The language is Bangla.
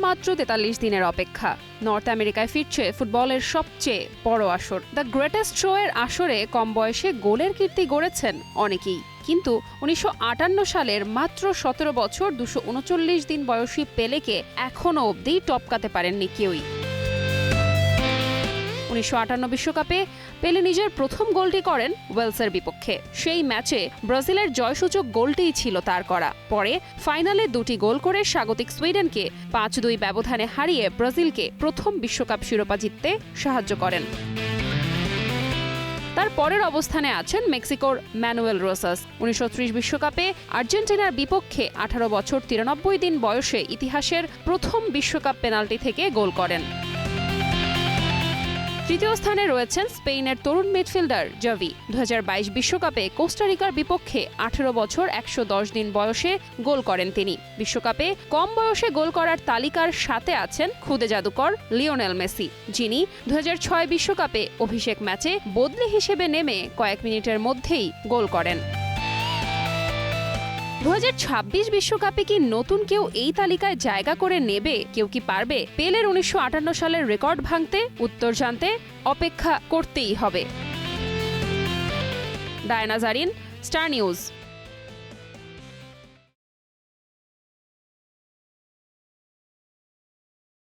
মাত্র 43 দিনের অপেক্ষা। নর্থ আমেরিকায় ফিরছে ফুটবলের সবচেয়ে বড় আসর। দ্য গ্রেটেস্ট শো এর আসরে কম বয়সে গোলের কীর্তি গড়েছেন অনেকেই, কিন্তু 1958 সালের মাত্র 17 বছর 239 দিন বয়সী পেলেকে এখনও অবধি টপকাতে পারেননি কেউই। 1958 বিশ্বকাপে পেলে নিজের প্রথম গোলটি করেন ওয়েলসের বিপক্ষে। সেই ম্যাচে ব্রাজিলের জয়সূচক গোলটিই ছিল তার করা। পরে ফাইনালে 2টি গোল করে স্বাগতিক সুইডেনকে 5-2 ব্যবধানে হারিয়ে ব্রাজিলকে প্রথম বিশ্বকাপ শিরোপা জিততে সাহায্য করেন। তার পরের অবস্থানে আছেন মেক্সিকোর ম্যানুয়েল রোসাস। 1930 বিশ্বকাপে আর্জেন্টিনার বিপক্ষে 18 বছর 93 দিন বয়সে ইতিহাসের প্রথম বিশ্বকাপ পেনাল্টি থেকে গোল করেন। তৃতীয় স্থানে রয়েছেন স্পেনের তরুণ মিডফিল্ডার জাভি। 2022 বিশ্বকাপে কোস্টারিকার বিপক্ষে 18 বছর 110 দিন বয়সে গোল করেন তিনি। বিশ্বকাপে কম বয়সে গোল করার তালিকার সাথে আছেন খুদে জাদুকর লিওনেল মেসি, যিনি 2006 বিশ্বকাপে অভিষেক ম্যাচে বদলি হিসেবে নেমে কয়েক মিনিটের মধ্যেই গোল করেন। 2026 বিশ্বকাপে কি নতুন কেউ এই তালিকায় জায়গা করে নেবে? কেউ কি পারবে পেলের 1958 সালের রেকর্ড ভাঙতে? উত্তর জানতে অপেক্ষা করতেই হবে। Diana Zarin, Star news.